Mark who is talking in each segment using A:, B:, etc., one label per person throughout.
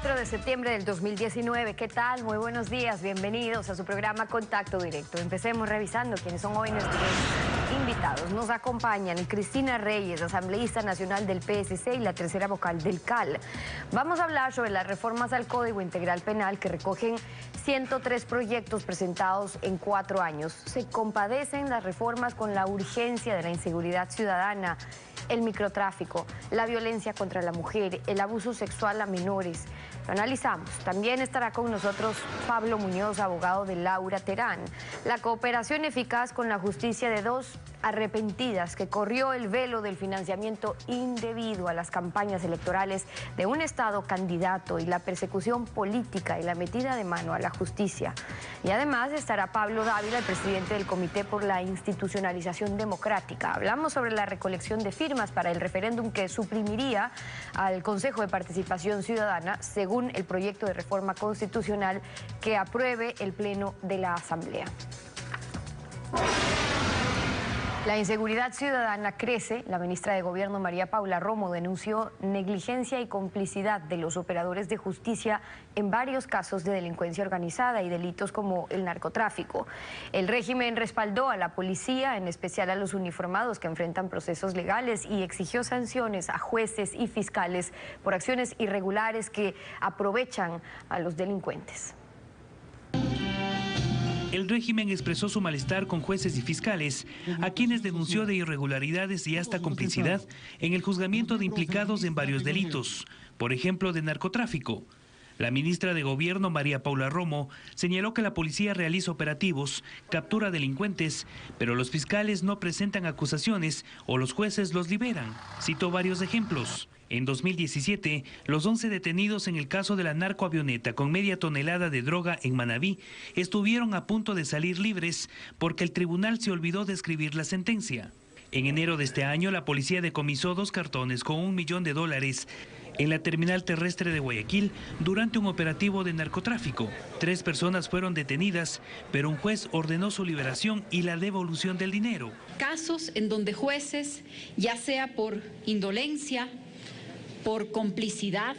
A: 4 de septiembre del 2019. ¿Qué tal? Muy buenos días. Bienvenidos a su programa Contacto Directo. Empecemos revisando quiénes son hoy nuestros invitados. Nos acompañan Cristina Reyes, asambleísta nacional del PSC y la tercera vocal del CAL. Vamos a hablar sobre las reformas al Código Integral Penal que recogen 103 proyectos presentados en 4 años. Se compadecen las reformas con la urgencia de la inseguridad ciudadana, el microtráfico, la violencia contra la mujer, el abuso sexual a menores. Lo analizamos. También estará con nosotros Pablo Muñoz, abogado de Laura Terán. La cooperación eficaz con la justicia de 2 arrepentidas que corrió el velo del financiamiento indebido a las campañas electorales de un Estado candidato y la persecución política y la metida de mano a la justicia. Y además estará Pablo Dávila, el presidente del Comité por la Institucionalización Democrática. Hablamos sobre la recolección de firmas para el referéndum que suprimiría al Consejo de Participación Ciudadana según el proyecto de reforma constitucional que apruebe el Pleno de la Asamblea. La inseguridad ciudadana crece. La ministra de Gobierno, María Paula Romo, denunció negligencia y complicidad de los operadores de justicia en varios casos de delincuencia organizada y delitos como el narcotráfico. El régimen respaldó a la policía, en especial a los uniformados que enfrentan procesos legales, y exigió sanciones a jueces y fiscales por acciones irregulares que aprovechan a los delincuentes.
B: El régimen expresó su malestar con jueces y fiscales, a quienes denunció de irregularidades y hasta complicidad en el juzgamiento de implicados en varios delitos, por ejemplo de narcotráfico. La ministra de Gobierno, María Paula Romo, señaló que la policía realiza operativos, captura delincuentes, pero los fiscales no presentan acusaciones o los jueces los liberan. Citó varios ejemplos. En 2017, los 11 detenidos en el caso de la narcoavioneta con media tonelada de droga en Manabí estuvieron a punto de salir libres porque el tribunal se olvidó de escribir la sentencia. En enero de este año, la policía decomisó 2 cartones con $1 millón en la terminal terrestre de Guayaquil durante un operativo de narcotráfico. 3 personas fueron detenidas, pero un juez ordenó su liberación y la devolución del dinero.
C: Casos en donde jueces, ya sea por indolencia, por complicidad,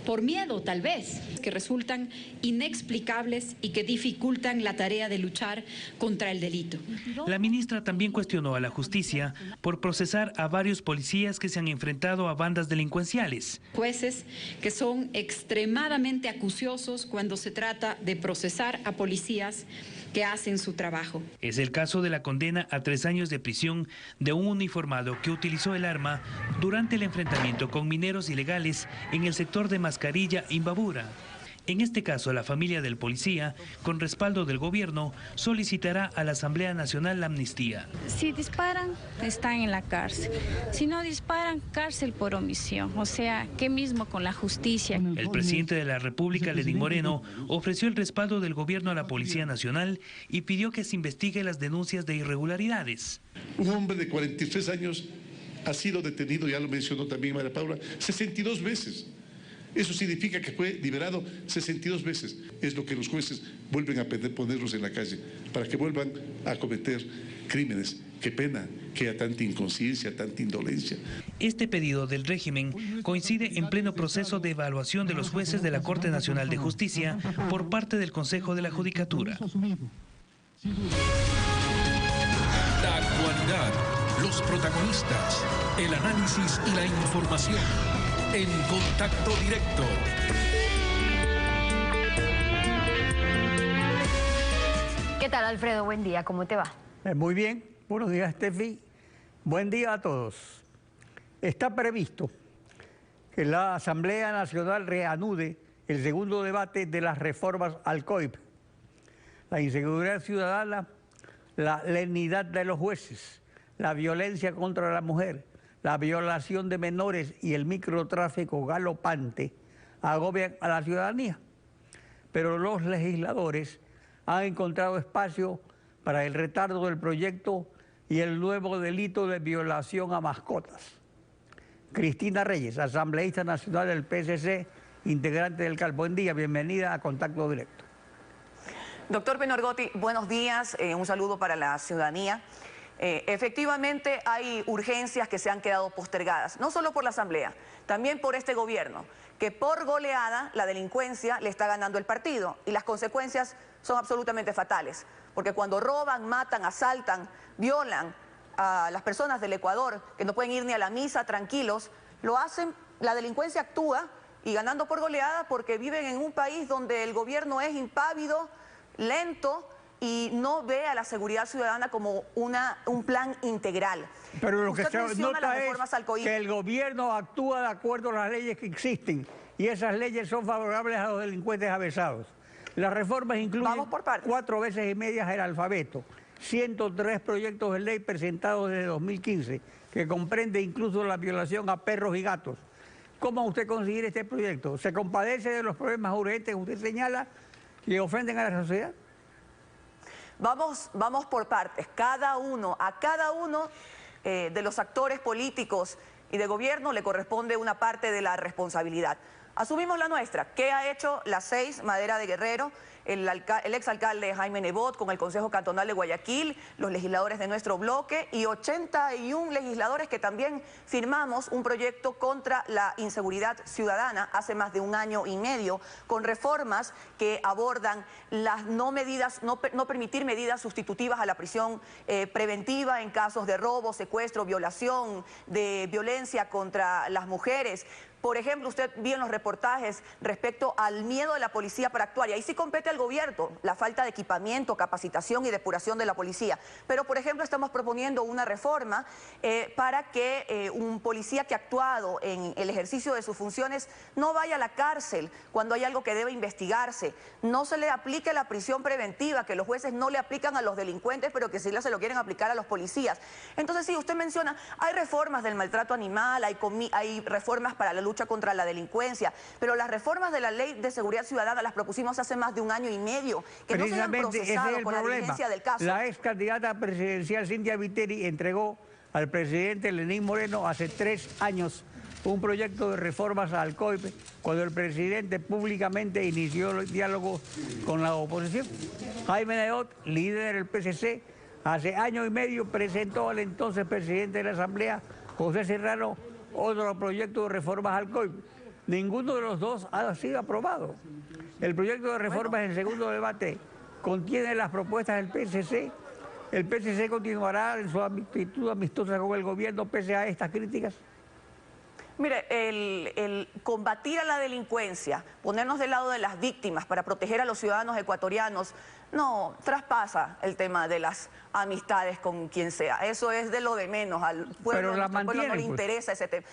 C: por miedo tal vez, que resultan inexplicables y que dificultan la tarea de luchar contra el delito.
B: La ministra también cuestionó a la justicia por procesar a varios policías que se han enfrentado a bandas delincuenciales.
C: Jueces que son extremadamente acuciosos cuando se trata de procesar a policías que hacen su trabajo.
B: Es el caso de la condena a 3 años de prisión de un uniformado que utilizó el arma durante el enfrentamiento con mineros ilegales en el sector de Mascarilla, Imbabura. En este caso, la familia del policía, con respaldo del gobierno, solicitará a la Asamblea Nacional la amnistía.
D: Si disparan, están en la cárcel. Si no disparan, cárcel por omisión. O sea, ¿qué mismo con la justicia?
B: El presidente de la República, Lenín Moreno, ofreció el respaldo del gobierno a la Policía Nacional y pidió que se investigue las denuncias de irregularidades.
E: Un hombre de 43 años ha sido detenido, ya lo mencionó también María Paula, 62 veces. Eso significa que fue liberado 62 veces. Es lo que los jueces vuelven a ponerlos en la calle, para que vuelvan a cometer crímenes. Qué pena que haya tanta inconsciencia, tanta indolencia.
B: Este pedido del régimen coincide en pleno proceso de evaluación de los jueces de la Corte Nacional de Justicia por parte del Consejo de la Judicatura.
F: La actualidad, los protagonistas, el análisis y la información. En Contacto Directo.
A: ¿Qué tal, Alfredo? Buen día, ¿cómo te va?
G: Muy bien, buenos días, Steffi. Buen día a todos. Está previsto que la Asamblea Nacional reanude el segundo debate de las reformas al COIP. La inseguridad ciudadana, la lenidad de los jueces, la violencia contra la mujer, la violación de menores y el microtráfico galopante agobian a la ciudadanía. Pero los legisladores han encontrado espacio para el retardo del proyecto y el nuevo delito de violación a mascotas. Cristina Reyes, asambleísta nacional del PSC, integrante del CAL. Buen día, bienvenida a Contacto Directo.
H: Doctor Benorgotti, buenos días, un saludo para la ciudadanía. Efectivamente hay urgencias que se han quedado postergadas, no solo por la Asamblea, también por este gobierno, que por goleada la delincuencia le está ganando el partido y las consecuencias son absolutamente fatales, porque cuando roban, matan, asaltan, violan a las personas del Ecuador que no pueden ir ni a la misa tranquilos, lo hacen, la delincuencia actúa y ganando por goleada porque viven en un país donde el gobierno es impávido, lento y no ve a la seguridad ciudadana como un plan integral.
G: Pero lo que
H: Usted
G: se
H: menciona
G: nota
H: las reformas al COIP.
G: que el gobierno actúa de acuerdo a las leyes que existen y esas leyes son favorables a los delincuentes avesados. Las reformas incluyen 4 veces y media el alfabeto, 103 proyectos de ley presentados desde 2015, que comprende incluso la violación a perros y gatos. ¿Cómo usted consigue este proyecto? ¿Se compadece de los problemas urgentes que usted señala que ofenden a la sociedad?
H: Vamos por partes. A cada uno de los actores políticos y de gobierno le corresponde una parte de la responsabilidad. Asumimos la nuestra. ¿Qué ha hecho la 6, Madera de Guerrero, el exalcalde Jaime Nebot con el Consejo Cantonal de Guayaquil, los legisladores de nuestro bloque y 81 legisladores que también firmamos un proyecto contra la inseguridad ciudadana hace más de 1 año y medio, con reformas que abordan las no permitir medidas sustitutivas a la prisión preventiva en casos de robo, secuestro, violación, de violencia contra las mujeres. Por ejemplo, usted vio en los reportajes respecto al miedo de la policía para actuar, y ahí sí compete al gobierno, la falta de equipamiento, capacitación y depuración de la policía. Pero, por ejemplo, estamos proponiendo una reforma para que un policía que ha actuado en el ejercicio de sus funciones no vaya a la cárcel cuando hay algo que debe investigarse, no se le aplique la prisión preventiva, que los jueces no le aplican a los delincuentes, pero que sí se lo quieren aplicar a los policías. Entonces, sí, usted menciona, hay reformas del maltrato animal, hay reformas para la lucha contra la delincuencia, pero las reformas de la Ley de Seguridad Ciudadana las propusimos hace más de 1 año y medio, que no se han procesado con la diligencia del caso.
G: La ex candidata presidencial Cynthia Viteri entregó al presidente Lenín Moreno hace 3 años un proyecto de reformas al COIP cuando el presidente públicamente inició el diálogo con la oposición. Jaime Nebot, líder del PCC, hace 1 año y medio presentó al entonces presidente de la Asamblea, José Serrano, otro proyecto de reformas al COIP. Ninguno de los dos ha sido aprobado. El proyecto de reformas en segundo debate contiene las propuestas del PSC. ¿El PSC continuará en su actitud amistosa con el gobierno pese a estas críticas?
H: Mire, el combatir a la delincuencia, ponernos del lado de las víctimas para proteger a los ciudadanos ecuatorianos, no traspasa el tema de las amistades con quien sea. Eso es de lo de menos. Al pueblo, a nuestro pueblo no le interesa ese tema.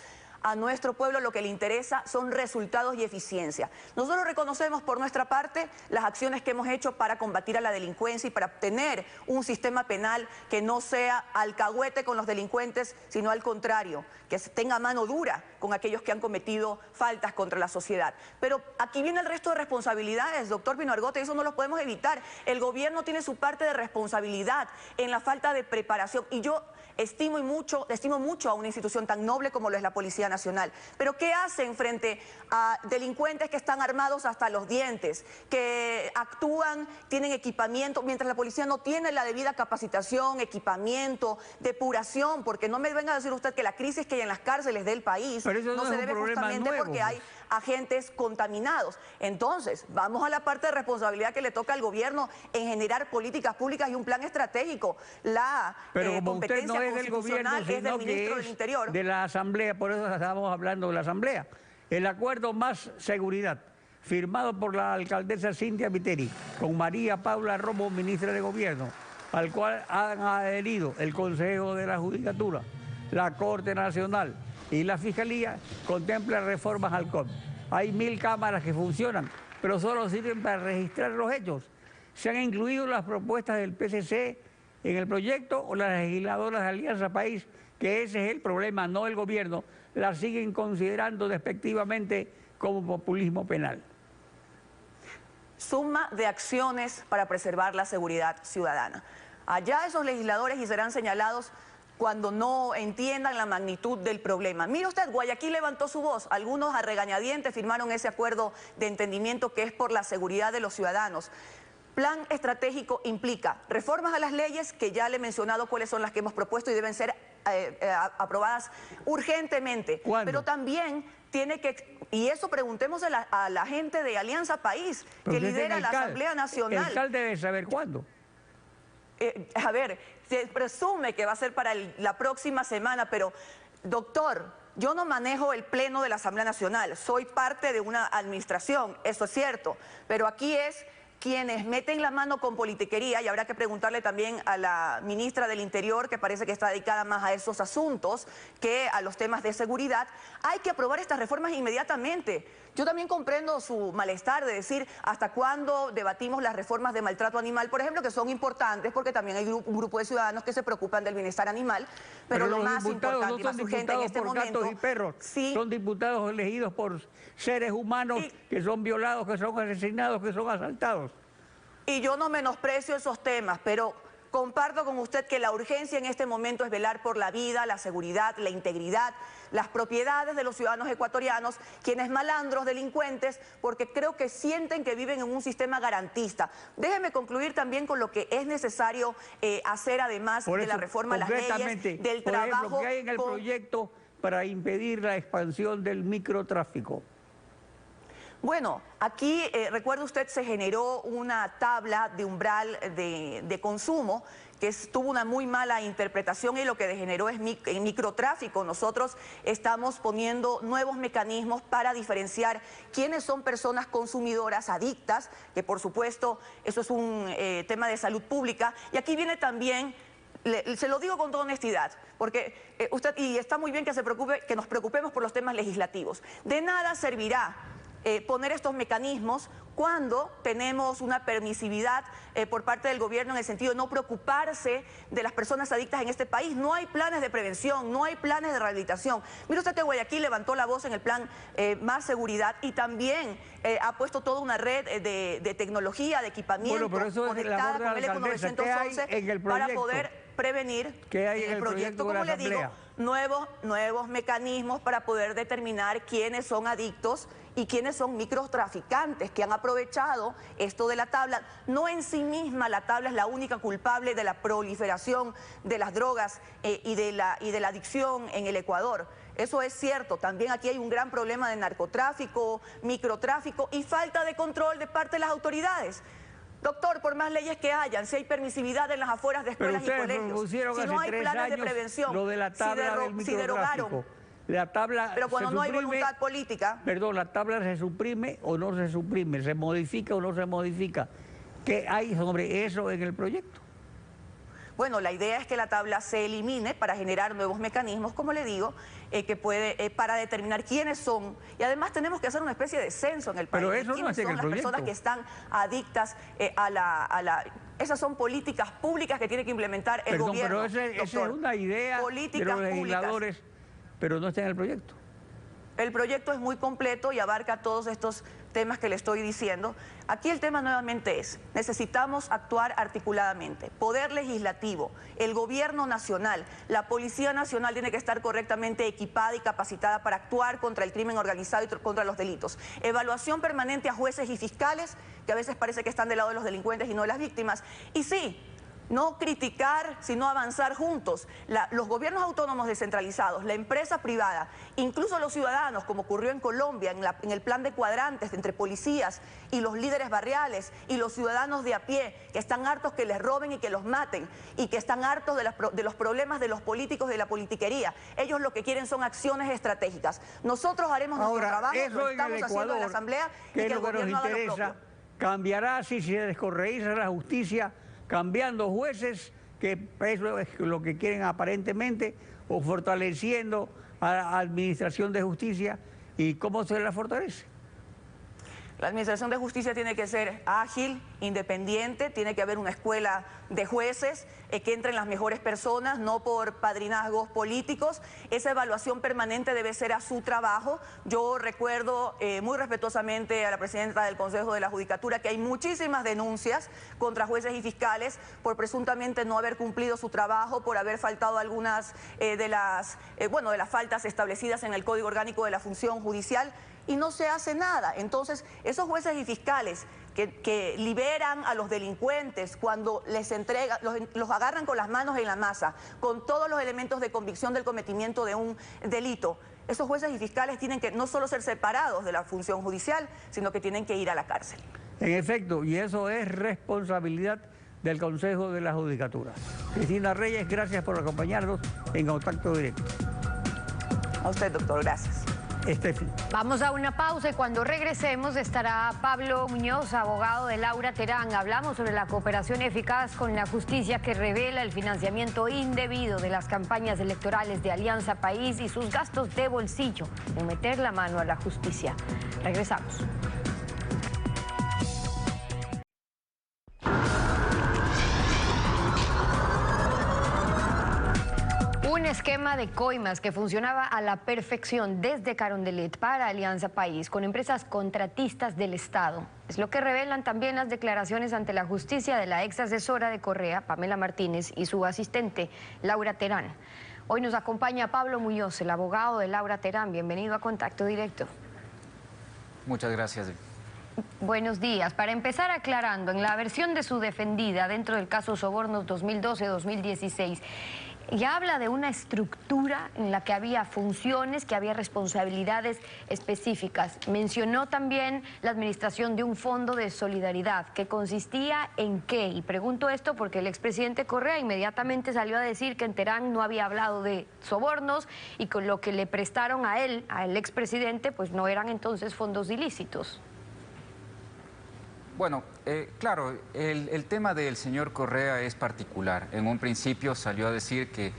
H: A nuestro pueblo lo que le interesa son resultados y eficiencia. Nosotros reconocemos por nuestra parte las acciones que hemos hecho para combatir a la delincuencia y para obtener un sistema penal que no sea alcahuete con los delincuentes, sino al contrario, que tenga mano dura con aquellos que han cometido faltas contra la sociedad. Pero aquí viene el resto de responsabilidades, doctor Pino Argote, eso no lo podemos evitar. El gobierno tiene su parte de responsabilidad en la falta de preparación y yo estimo mucho a una institución tan noble como lo es la Policía Nacional. Pero ¿qué hacen frente a delincuentes que están armados hasta los dientes, que actúan, tienen equipamiento, mientras la policía no tiene la debida capacitación, equipamiento, depuración? Porque no me venga a decir usted que la crisis que hay en las cárceles del país no se debe justamente porque hay agentes contaminados. Entonces, vamos a la parte de responsabilidad que le toca al gobierno en generar políticas públicas y un plan estratégico. La competencia
G: del gobierno,
H: es del ministro del Interior.
G: De la Asamblea, por eso estábamos hablando de la Asamblea. El acuerdo Más Seguridad, firmado por la alcaldesa Cynthia Viteri con María Paula Romo, ministra de Gobierno, al cual han adherido el Consejo de la Judicatura, la Corte Nacional y la Fiscalía, contempla reformas al COIP. Hay 1000 cámaras que funcionan, pero solo sirven para registrar los hechos. Se han incluido las propuestas del PCC en el proyecto o las legisladoras de Alianza País, que ese es el problema, no el gobierno, las siguen considerando despectivamente como populismo penal.
H: Suma de acciones para preservar la seguridad ciudadana. Allá esos legisladores y serán señalados cuando no entiendan la magnitud del problema. Mire usted, Guayaquil levantó su voz, algunos a regañadientes firmaron ese acuerdo de entendimiento que es por la seguridad de los ciudadanos. Plan estratégico implica reformas a las leyes, que ya le he mencionado cuáles son las que hemos propuesto y deben ser aprobadas urgentemente.
G: ¿Cuándo?
H: Pero también tiene que, y eso preguntémosle a la gente de Alianza País, que lidera la Asamblea Nacional.
G: El alcalde debe saber cuándo.
H: A ver, se presume que va a ser para la próxima semana, pero, doctor, yo no manejo el pleno de la Asamblea Nacional, soy parte de una administración, eso es cierto, pero aquí es quienes meten la mano con politiquería, y habrá que preguntarle también a la ministra del Interior, que parece que está dedicada más a esos asuntos que a los temas de seguridad. Hay que aprobar estas reformas inmediatamente. Yo también comprendo su malestar de decir hasta cuándo debatimos las reformas de maltrato animal, por ejemplo, que son importantes porque también hay un grupo de ciudadanos que se preocupan del bienestar animal, pero lo más importante y más urgente en este momento...
G: Gatos y perros,
H: sí,
G: son diputados elegidos por seres humanos que son violados, que son asesinados, que son asaltados.
H: Y yo no menosprecio esos temas, pero comparto con usted que la urgencia en este momento es velar por la vida, la seguridad, la integridad, las propiedades de los ciudadanos ecuatorianos, quienes malandros, delincuentes, porque creo que sienten que viven en un sistema garantista. Déjeme concluir también con lo que es necesario hacer, además de la reforma a las leyes, del trabajo...
G: Ejemplo, ¿qué hay en el proyecto para impedir la expansión del microtráfico?
H: Bueno, aquí, recuerda usted, se generó una tabla de umbral de consumo que tuvo una muy mala interpretación y lo que degeneró es microtráfico. Nosotros estamos poniendo nuevos mecanismos para diferenciar quiénes son personas consumidoras adictas, que por supuesto eso es un tema de salud pública. Y aquí viene también... Se lo digo con toda honestidad, porque usted, y está muy bien que que nos preocupemos por los temas legislativos. De nada servirá poner estos mecanismos cuando tenemos una permisividad por parte del gobierno en el sentido de no preocuparse de las personas adictas en este país. No hay planes de prevención, no hay planes de rehabilitación. Mire usted que Guayaquil levantó la voz en el plan Más Seguridad y también ha puesto toda una red de tecnología, de equipamiento conectada con el ECO 911 para poder prevenir.
G: ¿Qué hay en el proyecto,
H: como le digo, nuevos mecanismos para poder determinar quiénes son adictos y quiénes son microtraficantes que han aprovechado esto de la tabla. No en sí misma la tabla es la única culpable de la proliferación de las drogas y de la adicción en el Ecuador. Eso es cierto. También aquí hay un gran problema de narcotráfico, microtráfico y falta de control de parte de las autoridades. Doctor, por más leyes que hayan, si hay permisividad en las afueras de escuelas y colegios, si no hay planes de prevención,
G: lo de la tabla
H: si derogaron,
G: la tabla
H: pero cuando no hay voluntad política...
G: Perdón, la tabla se suprime o no se suprime, se modifica o no se modifica. ¿Qué hay sobre eso en el proyecto?
H: Bueno, la idea es que la tabla se elimine para generar nuevos mecanismos, como le digo, para determinar quiénes son. Y además tenemos que hacer una especie de censo en el país.
G: Pero eso no
H: ¿Quiénes son las personas que están adictas a la... Esas son políticas públicas que tiene que implementar el gobierno.
G: Pero esa es una idea de los legisladores, pero no está en el proyecto.
H: El proyecto es muy completo y abarca todos estos temas que le estoy diciendo. Aquí el tema nuevamente es, necesitamos actuar articuladamente. Poder legislativo, el gobierno nacional, la Policía Nacional tiene que estar correctamente equipada y capacitada para actuar contra el crimen organizado y contra los delitos. Evaluación permanente a jueces y fiscales, que a veces parece que están del lado de los delincuentes y no de las víctimas. Y sí, no criticar, sino avanzar juntos. Los gobiernos autónomos descentralizados, la empresa privada, incluso los ciudadanos, como ocurrió en Colombia, en el plan de cuadrantes entre policías y los líderes barriales y los ciudadanos de a pie, que están hartos que les roben y que los maten, y que están hartos de los problemas de los políticos y de la politiquería. Ellos lo que quieren son acciones estratégicas. Nosotros haremos nuestro trabajo, lo estamos haciendo en la Asamblea, y que el gobierno haga lo propio.
G: Cambiará si se descorreiza la justicia, cambiando jueces, que eso es lo que quieren aparentemente, o fortaleciendo a la Administración de Justicia. ¿Y cómo se la fortalece?
H: La Administración de Justicia tiene que ser ágil, independiente, tiene que haber una escuela de jueces, que entren las mejores personas, no por padrinazgos políticos. Esa evaluación permanente debe ser a su trabajo. Yo recuerdo muy respetuosamente a la presidenta del Consejo de la Judicatura que hay muchísimas denuncias contra jueces y fiscales por presuntamente no haber cumplido su trabajo, por haber faltado algunas de las faltas establecidas en el Código Orgánico de la Función Judicial. y no se hace nada. Entonces, esos jueces y fiscales que liberan a los delincuentes cuando les entregan, los agarran con las manos en la masa, con todos los elementos de convicción del cometimiento de un delito, esos jueces y fiscales tienen que no solo ser separados de la función judicial, sino que tienen que ir a la cárcel.
G: En efecto, y eso es responsabilidad del Consejo de la Judicatura. Cristina Reyes, gracias por acompañarnos en Contacto Directo.
H: A usted, doctor, gracias.
G: Estefi.
A: Vamos a una pausa y cuando regresemos estará Pablo Muñoz, abogado de Laura Terán. Hablamos sobre la cooperación eficaz con la justicia que revela el financiamiento indebido de las campañas electorales de Alianza País y sus gastos de bolsillo en meter la mano a la justicia. Regresamos. Un esquema de coimas que funcionaba a la perfección desde Carondelet para Alianza País con empresas contratistas del Estado. Es lo que revelan también las declaraciones ante la justicia de la ex asesora de Correa, Pamela Martínez, y su asistente, Laura Terán. Hoy nos acompaña Pablo Muñoz, el abogado de Laura Terán. Bienvenido a Contacto Directo.
I: Muchas gracias.
A: Buenos días. Para empezar aclarando, en la versión de su defendida dentro del caso Sobornos 2012-2016, ya habla de una estructura en la que había funciones, que había responsabilidades específicas. Mencionó también la administración de un fondo de solidaridad, que consistía en qué. Y pregunto esto porque el expresidente Correa inmediatamente salió a decir que en Terán no había hablado de sobornos y con lo que le prestaron a él, al expresidente, pues no eran entonces fondos ilícitos.
I: Bueno, claro, el tema del señor Correa es particular. En un principio salió a decir que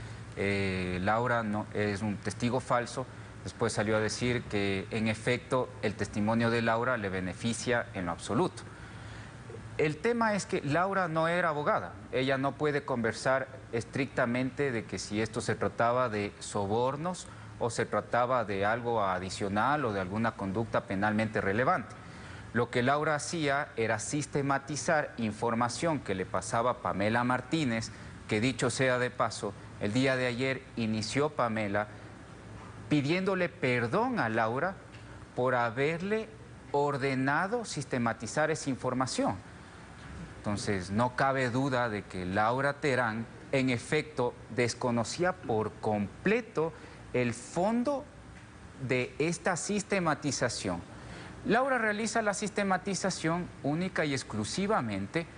I: Laura no, es un testigo falso, después salió a decir que en efecto el testimonio de Laura le beneficia en lo absoluto. El tema es que Laura no era abogada, ella no puede conversar estrictamente de que si esto se trataba de sobornos o se trataba de algo adicional o de alguna conducta penalmente relevante. Lo que Laura hacía era sistematizar información que le pasaba a Pamela Martínez, que dicho sea de paso, el día de ayer inició Pamela pidiéndole perdón a Laura por haberle ordenado sistematizar esa información. Entonces, no cabe duda de que Laura Terán, en efecto, desconocía por completo el fondo de esta sistematización. Laura realiza la sistematización única y exclusivamente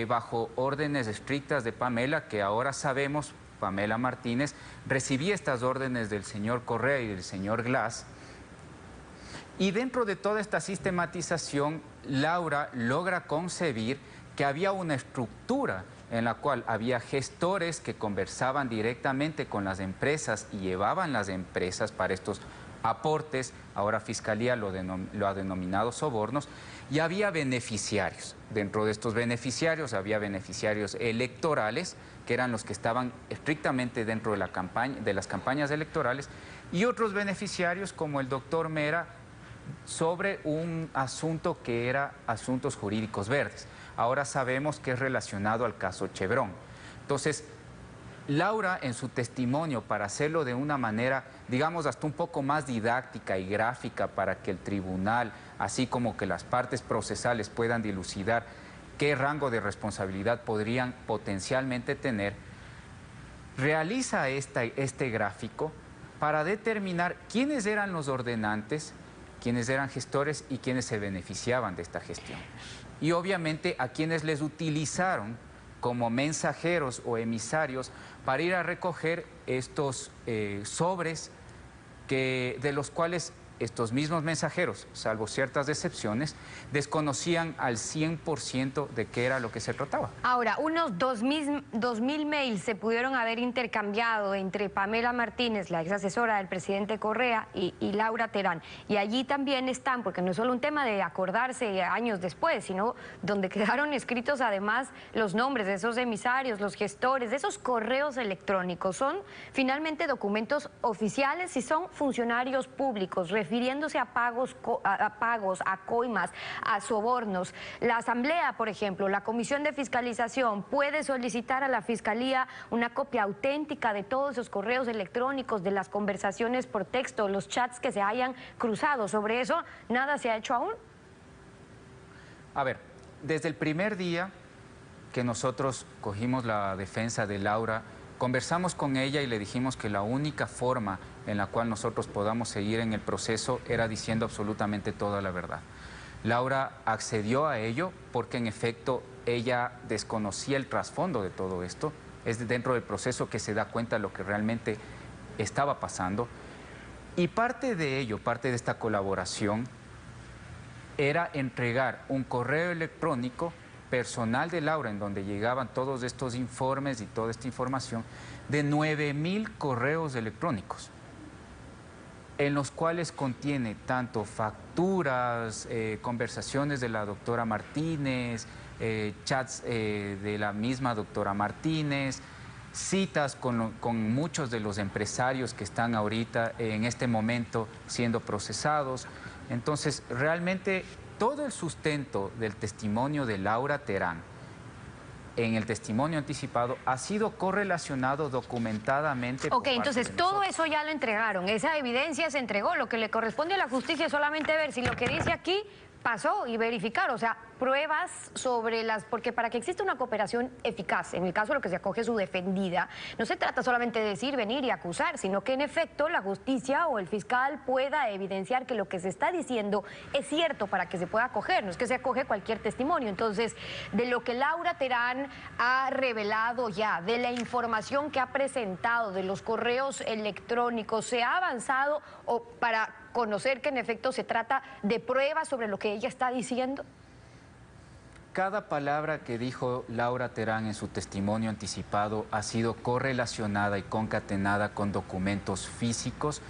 I: bajo órdenes estrictas de Pamela, que ahora sabemos, Pamela Martínez, recibía estas órdenes del señor Correa y del señor Glass. Y dentro de toda esta sistematización, Laura logra concebir que había una estructura en la cual había gestores que conversaban directamente con las empresas y llevaban las empresas para estos aportes, ahora Fiscalía lo ha denominado sobornos, y había beneficiarios. Dentro de estos beneficiarios había beneficiarios electorales, que eran los que estaban estrictamente dentro de las campañas electorales, y otros beneficiarios como el doctor Mera sobre un asunto que era asuntos jurídicos verdes. Ahora sabemos que es relacionado al caso Chevron. Entonces, Laura, en su testimonio, para hacerlo de una manera, digamos, hasta un poco más didáctica y gráfica para que el tribunal, así como que las partes procesales puedan dilucidar qué rango de responsabilidad podrían potencialmente tener, realiza este gráfico para determinar quiénes eran los ordenantes, quiénes eran gestores y quiénes se beneficiaban de esta gestión. Y obviamente a quienes les utilizaron como mensajeros o emisarios para ir a recoger estos sobres de los cuales estos mismos mensajeros, salvo ciertas excepciones, desconocían al 100% de qué era lo que se trataba.
A: Ahora, unos 2.000 mails se pudieron haber intercambiado entre Pamela Martínez, la ex asesora del presidente Correa, y Laura Terán. Y allí también están, porque no es solo un tema de acordarse años después, sino donde quedaron escritos además los nombres de esos emisarios, los gestores, de esos correos electrónicos. Son finalmente documentos oficiales y son funcionarios públicos. refiriéndose a pagos, a coimas, a sobornos. La Asamblea, por ejemplo, la Comisión de Fiscalización puede solicitar a la Fiscalía una copia auténtica de todos esos correos electrónicos, de las conversaciones por texto, los chats que se hayan cruzado. Sobre eso, ¿nada se ha hecho aún?
I: A ver, desde el primer día que nosotros cogimos la defensa de Laura, conversamos con ella y le dijimos que la única forma en la cual nosotros podamos seguir en el proceso era diciendo absolutamente toda la verdad. Laura accedió a ello porque en efecto ella desconocía el trasfondo de todo esto. Es dentro del proceso que se da cuenta de lo que realmente estaba pasando. Y parte de ello, parte de esta colaboración, era entregar un correo electrónico personal de Laura, en donde llegaban todos estos informes y toda esta información, de 9.000 correos electrónicos, en los cuales contiene tanto facturas, conversaciones de la doctora Martínez, chats de la misma doctora Martínez, citas con muchos de los empresarios que están ahorita en este momento siendo procesados. Entonces, realmente todo el sustento del testimonio de Laura Terán en el testimonio anticipado ha sido correlacionado documentadamente.
A: Ok, entonces todo eso ya lo entregaron, esa evidencia se entregó, lo que le corresponde a la justicia es solamente ver si lo que dice aquí pasó y verificar, o sea, pruebas sobre las... Porque para que exista una cooperación eficaz, en el caso de lo que se acoge su defendida, no se trata solamente de decir, venir y acusar, sino que en efecto la justicia o el fiscal pueda evidenciar que lo que se está diciendo es cierto para que se pueda acoger, no es que se acoge cualquier testimonio. Entonces, de lo que Laura Terán ha revelado ya, de la información que ha presentado, de los correos electrónicos, ¿se ha avanzado o para conocer que en efecto se trata de pruebas sobre lo que ella está diciendo?
I: Cada palabra que dijo Laura Terán en su testimonio anticipado ha sido correlacionada y concatenada con documentos físicos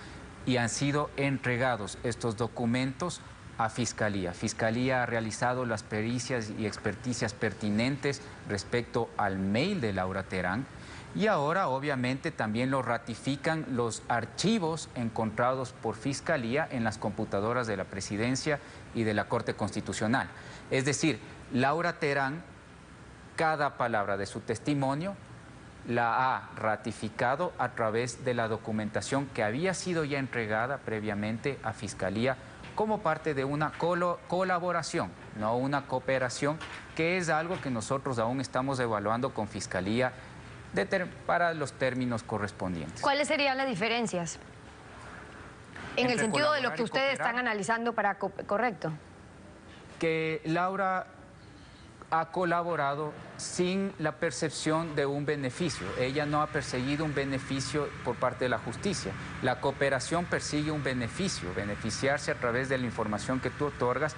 I: y han sido entregados estos documentos a Fiscalía. Fiscalía ha realizado las pericias y experticias pertinentes respecto al mail de Laura Terán. Y ahora, obviamente, también lo ratifican los archivos encontrados por Fiscalía en las computadoras de la Presidencia y de la Corte Constitucional. Es decir, Laura Terán, cada palabra de su testimonio la ha ratificado a través de la documentación que había sido ya entregada previamente a Fiscalía como parte de una colaboración, no una cooperación, que es algo que nosotros aún estamos evaluando con Fiscalía para los términos correspondientes.
A: ¿Cuáles serían las diferencias? En el sentido de lo que ustedes están analizando para... ¿Correcto?
I: Que Laura ha colaborado sin la percepción de un beneficio. Ella no ha perseguido un beneficio por parte de la justicia. La cooperación persigue un beneficio, beneficiarse a través de la información que tú otorgas,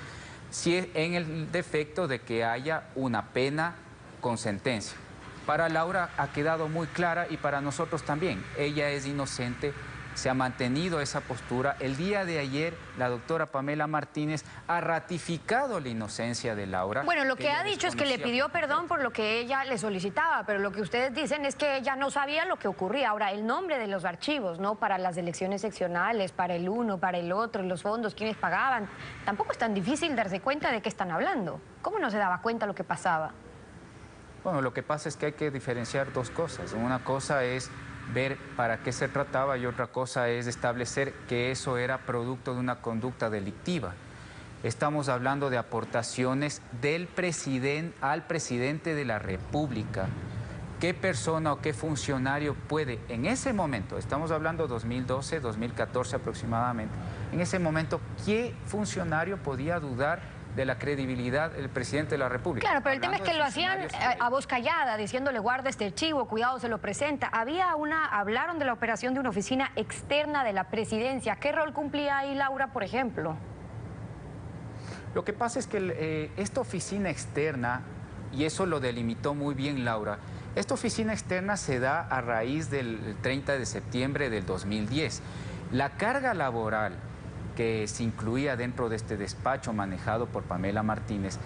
I: si en el defecto de que haya una pena con sentencia. Para Laura ha quedado muy clara y para nosotros también. Ella es inocente, se ha mantenido esa postura. El día de ayer, la doctora Pamela Martínez ha ratificado la inocencia de Laura.
A: Bueno, lo que ha dicho es que le pidió perdón por lo que ella le solicitaba, pero lo que ustedes dicen es que ella no sabía lo que ocurría. Ahora, el nombre de los archivos, ¿no? Para las elecciones seccionales, para el uno, para el otro, los fondos, quienes pagaban, tampoco es tan difícil darse cuenta de qué están hablando. ¿Cómo no se daba cuenta lo que pasaba?
I: Bueno, lo que pasa es que hay que diferenciar dos cosas. Una cosa es ver para qué se trataba y otra cosa es establecer que eso era producto de una conducta delictiva. Estamos hablando de aportaciones del al presidente de la República. ¿Qué persona o qué funcionario puede, en ese momento, estamos hablando 2012, 2014 aproximadamente, en ese momento, qué funcionario podía dudar de la credibilidad del presidente de la República?
A: Claro, pero el tema es que lo hacían a voz callada, diciéndole guarda este archivo, cuidado, se lo presenta. Hablaron de la operación de una oficina externa de la presidencia. ¿Qué rol cumplía ahí Laura, por ejemplo?
I: Lo que pasa es que esta oficina externa, y eso lo delimitó muy bien Laura, esta oficina externa se da a raíz del 30 de septiembre del 2010. La carga laboral que se incluía dentro de este despacho manejado por Pamela Martínez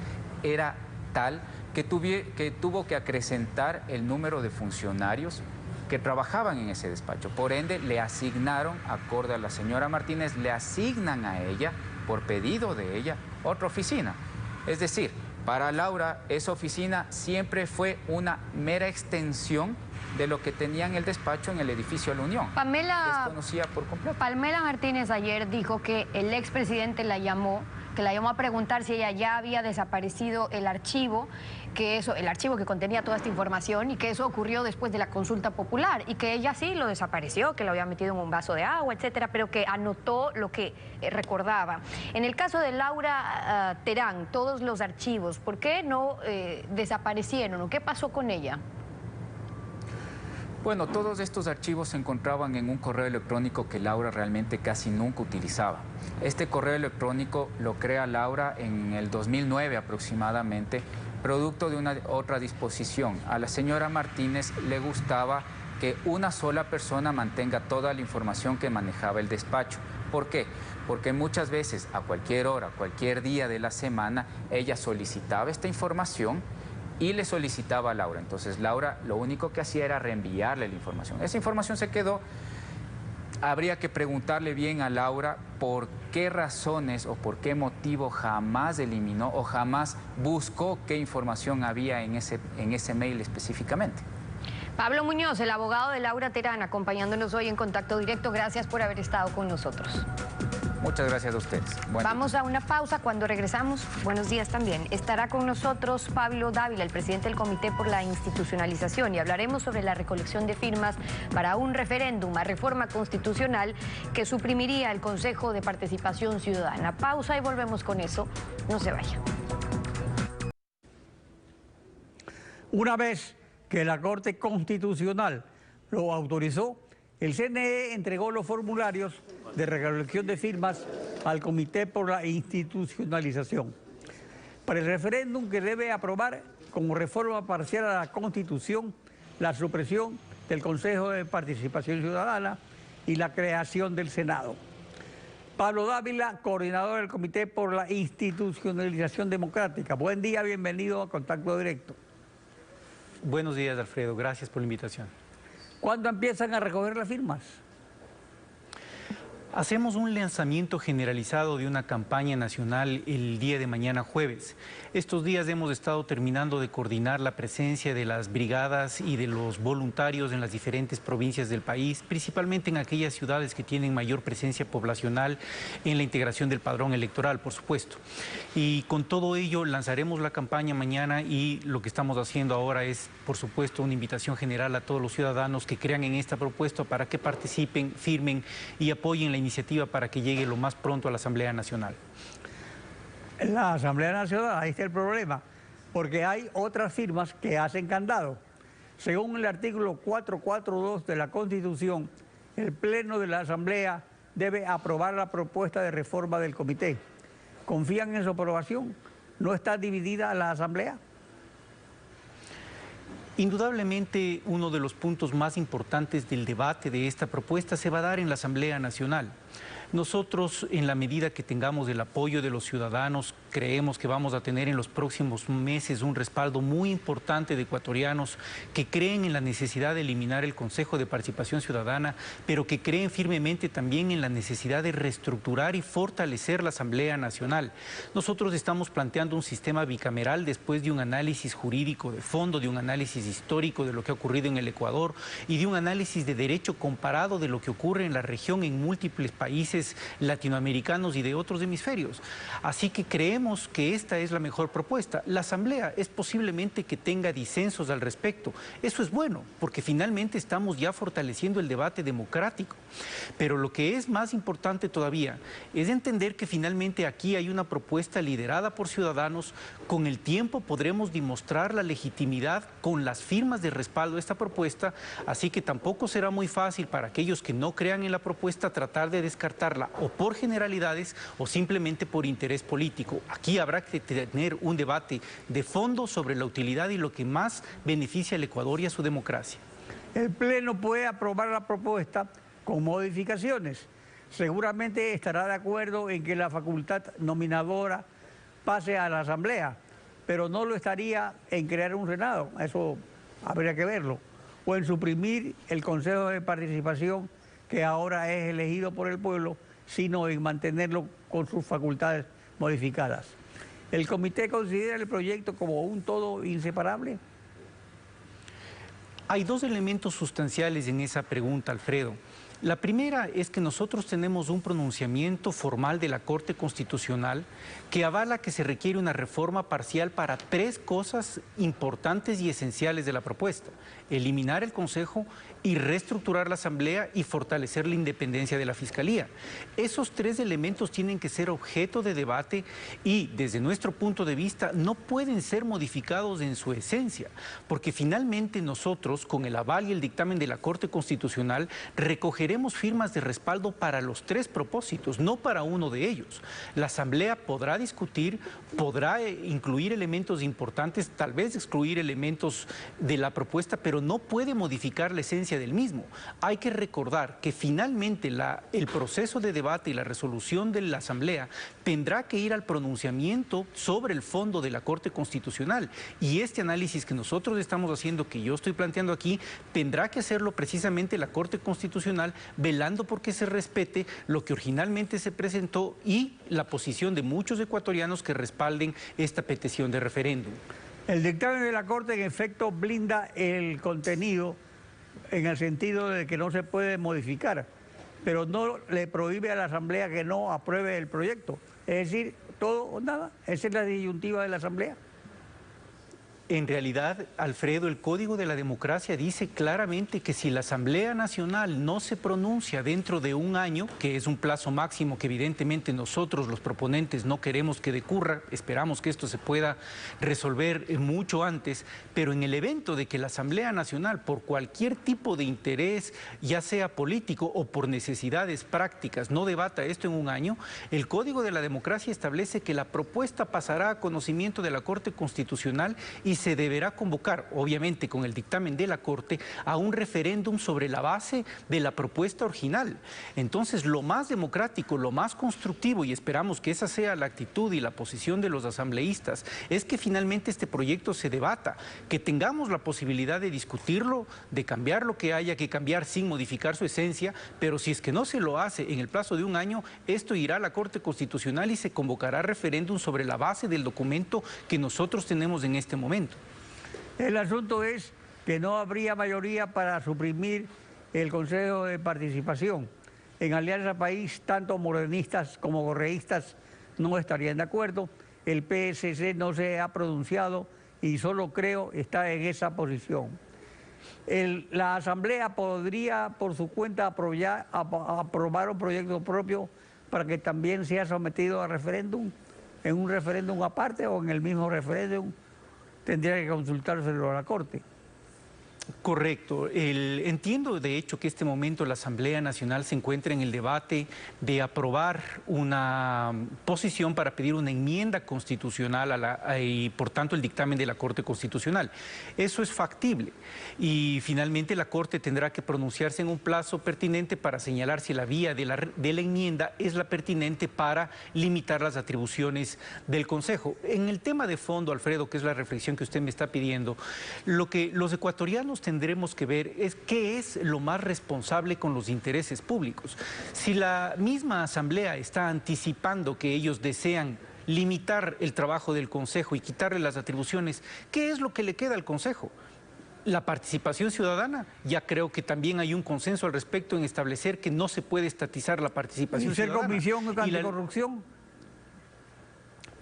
I: era tal que tuvo que acrecentar el número de funcionarios que trabajaban en ese despacho. Por ende, le asignaron, acorde a la señora Martínez, le asignan a ella, por pedido de ella, otra oficina. Es decir, para Laura, esa oficina siempre fue una mera extensión de lo que tenía en el despacho en el edificio de la Unión. Desconocía por completo.
A: Pamela Martínez ayer dijo que el expresidente la llamó a preguntar si ella ya había desaparecido el archivo que contenía toda esta información, y que eso ocurrió después de la consulta popular, y que ella sí lo desapareció, que lo había metido en un vaso de agua, etcétera, pero que anotó lo que recordaba. En el caso de Laura Terán, todos los archivos, ¿por qué no desaparecieron? ¿O qué pasó con ella?
I: Bueno, todos estos archivos se encontraban en un correo electrónico que Laura realmente casi nunca utilizaba. Este correo electrónico lo crea Laura en el 2009 aproximadamente, producto de una otra disposición. A la señora Martínez le gustaba que una sola persona mantenga toda la información que manejaba el despacho. ¿Por qué? Porque muchas veces, a cualquier hora, cualquier día de la semana, ella solicitaba esta información y le solicitaba a Laura. Entonces Laura lo único que hacía era reenviarle la información. Esa información se quedó. Habría que preguntarle bien a Laura por qué razones o por qué motivo jamás eliminó o jamás buscó qué información había en ese mail específicamente.
A: Pablo Muñoz, el abogado de Laura Terán, acompañándonos hoy en Contacto Directo. Gracias por haber estado con nosotros.
I: Muchas gracias a ustedes.
A: Vamos a una pausa. Cuando regresamos, buenos días también, estará con nosotros Pablo Dávila, el presidente del Comité por la Institucionalización, y hablaremos sobre la recolección de firmas para un referéndum a reforma constitucional que suprimiría el Consejo de Participación Ciudadana. Pausa y volvemos con eso. No se vaya.
G: Una vez que la Corte Constitucional lo autorizó, el CNE entregó los formularios de recolección de firmas al Comité por la Institucionalización para el referéndum que debe aprobar como reforma parcial a la Constitución la supresión del Consejo de Participación Ciudadana y la creación del Senado. Pablo Dávila, coordinador del Comité por la Institucionalización Democrática. Buen día, bienvenido a Contacto Directo.
J: Buenos días, Alfredo. Gracias por la invitación.
G: ¿Cuándo empiezan a recoger las firmas?
J: Hacemos un lanzamiento generalizado de una campaña nacional el día de mañana jueves. Estos días hemos estado terminando de coordinar la presencia de las brigadas y de los voluntarios en las diferentes provincias del país, principalmente en aquellas ciudades que tienen mayor presencia poblacional en la integración del padrón electoral, por supuesto. Y con todo ello lanzaremos la campaña mañana, y lo que estamos haciendo ahora es, por supuesto, una invitación general a todos los ciudadanos que crean en esta propuesta para que participen, firmen y apoyen la iniciativa para que llegue lo más pronto a la Asamblea Nacional.
G: La Asamblea Nacional, ahí está el problema, porque hay otras firmas que hacen candado. Según el artículo 442 de la Constitución, el Pleno de la Asamblea debe aprobar la propuesta de reforma del Comité. ¿Confían en su aprobación? ¿No está dividida la Asamblea?
J: Indudablemente, uno de los puntos más importantes del debate de esta propuesta se va a dar en la Asamblea Nacional. Nosotros, en la medida que tengamos el apoyo de los ciudadanos, creemos que vamos a tener en los próximos meses un respaldo muy importante de ecuatorianos que creen en la necesidad de eliminar el Consejo de Participación Ciudadana, pero que creen firmemente también en la necesidad de reestructurar y fortalecer la Asamblea Nacional. Nosotros estamos planteando un sistema bicameral después de un análisis jurídico de fondo, de un análisis histórico de lo que ha ocurrido en el Ecuador y de un análisis de derecho comparado de lo que ocurre en la región en múltiples países latinoamericanos y de otros hemisferios. Así que creemos que esta es la mejor propuesta. La Asamblea es posiblemente que tenga disensos al respecto. Eso es bueno, porque finalmente estamos ya fortaleciendo el debate democrático. Pero lo que es más importante todavía es entender que finalmente aquí hay una propuesta liderada por ciudadanos. Con el tiempo podremos demostrar la legitimidad con las firmas de respaldo a esta propuesta, así que tampoco será muy fácil para aquellos que no crean en la propuesta tratar de descartarla o por generalidades o simplemente por interés político. Aquí habrá que tener un debate de fondo sobre la utilidad y lo que más beneficia al Ecuador y a su democracia.
G: El Pleno puede aprobar la propuesta con modificaciones. Seguramente estará de acuerdo en que la facultad nominadora pase a la Asamblea, pero no lo estaría en crear un Senado. Eso habría que verlo. o en suprimir el Consejo de Participación, que ahora es elegido por el pueblo, sino en mantenerlo con sus facultades modificadas. ¿El comité considera el proyecto como un todo inseparable?
J: Hay dos elementos sustanciales en esa pregunta, Alfredo. La primera es que nosotros tenemos un pronunciamiento formal de la Corte Constitucional que avala que se requiere una reforma parcial para tres cosas importantes y esenciales de la propuesta: eliminar el Consejo y reestructurar la Asamblea y fortalecer la independencia de la Fiscalía. Esos tres elementos tienen que ser objeto de debate y, desde nuestro punto de vista, no pueden ser modificados en su esencia, porque finalmente nosotros, con el aval y el dictamen de la Corte Constitucional, recogeremos firmas de respaldo para los tres propósitos, no para uno de ellos. La Asamblea podrá discutir, podrá incluir elementos importantes, tal vez excluir elementos de la propuesta, pero no puede modificar la esencia del mismo. Hay que recordar que finalmente el proceso de debate y la resolución de la Asamblea tendrá que ir al pronunciamiento sobre el fondo de la Corte Constitucional, y este análisis que nosotros estamos haciendo, que yo estoy planteando aquí, tendrá que hacerlo precisamente la Corte Constitucional, velando porque se respete lo que originalmente se presentó y la posición de muchos ecuatorianos que respalden esta petición de referéndum.
G: El dictamen de la Corte en efecto blinda el contenido en el sentido de que no se puede modificar, pero no le prohíbe a la Asamblea que no apruebe el proyecto. Es decir, todo o nada. Esa es la disyuntiva de la Asamblea.
J: En realidad, Alfredo, el Código de la Democracia dice claramente que si la Asamblea Nacional no se pronuncia dentro de un año, que es un plazo máximo que evidentemente nosotros los proponentes no queremos que decurra, esperamos que esto se pueda resolver mucho antes, pero en el evento de que la Asamblea Nacional, por cualquier tipo de interés, ya sea político o por necesidades prácticas, no debata esto en un año, el Código de la Democracia establece que la propuesta pasará a conocimiento de la Corte Constitucional y se deberá convocar, obviamente con el dictamen de la Corte, a un referéndum sobre la base de la propuesta original. Entonces, lo más democrático, lo más constructivo, y esperamos que esa sea la actitud y la posición de los asambleístas, es que finalmente este proyecto se debata, que tengamos la posibilidad de discutirlo, de cambiar lo que haya que cambiar sin modificar su esencia, pero si es que no se lo hace en el plazo de un año, esto irá a la Corte Constitucional y se convocará referéndum sobre la base del documento que nosotros tenemos en este momento.
G: El asunto es que no habría mayoría para suprimir el Consejo de Participación. En Alianza País, tanto morenistas como correístas no estarían de acuerdo. El PSC no se ha pronunciado y solo creo está en esa posición. La Asamblea podría por su cuenta aprobar un proyecto propio para que también sea sometido a referéndum, en un referéndum aparte o en el mismo referéndum. Tendría que consultárselo a la Corte.
J: Correcto. Entiendo de hecho que en este momento la Asamblea Nacional se encuentra en el debate de aprobar una posición para pedir una enmienda constitucional y por tanto el dictamen de la Corte Constitucional. Eso es factible y finalmente la Corte tendrá que pronunciarse en un plazo pertinente para señalar si la vía de la enmienda es la pertinente para limitar las atribuciones del Consejo. En el tema de fondo, Alfredo, que es la reflexión que usted me está pidiendo, lo que los ecuatorianos tendremos que ver es qué es lo más responsable con los intereses públicos. Si la misma Asamblea está anticipando que ellos desean limitar el trabajo del Consejo y quitarle las atribuciones, ¿qué es lo que le queda al Consejo? La participación ciudadana, ya creo que también hay un consenso al respecto en establecer que no se puede estatizar la participación ciudadana.
G: ¿Comisión anticorrupción?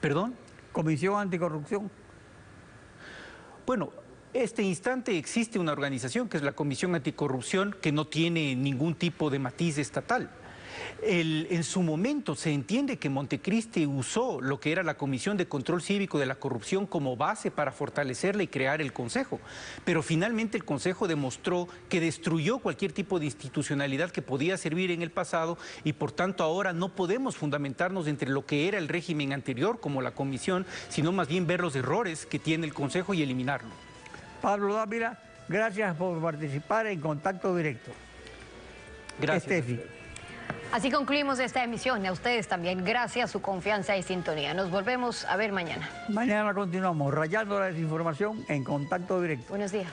J: ¿Perdón?
G: ¿Comisión anticorrupción?
J: Bueno, este instante existe una organización que es la Comisión Anticorrupción que no tiene ningún tipo de matiz estatal. En su momento se entiende que Montecristi usó lo que era la Comisión de Control Cívico de la Corrupción como base para fortalecerla y crear el Consejo, pero finalmente el Consejo demostró que destruyó cualquier tipo de institucionalidad que podía servir en el pasado y por tanto ahora no podemos fundamentarnos entre lo que era el régimen anterior como la Comisión, sino más bien ver los errores que tiene el Consejo y eliminarlo.
G: Pablo Dávila, gracias por participar en Contacto Directo.
J: Gracias.
G: Estefi.
A: Así concluimos esta emisión. A ustedes también, gracias, su confianza y sintonía. Nos volvemos a ver mañana.
G: Mañana continuamos rayando la desinformación en Contacto Directo.
A: Buenos días.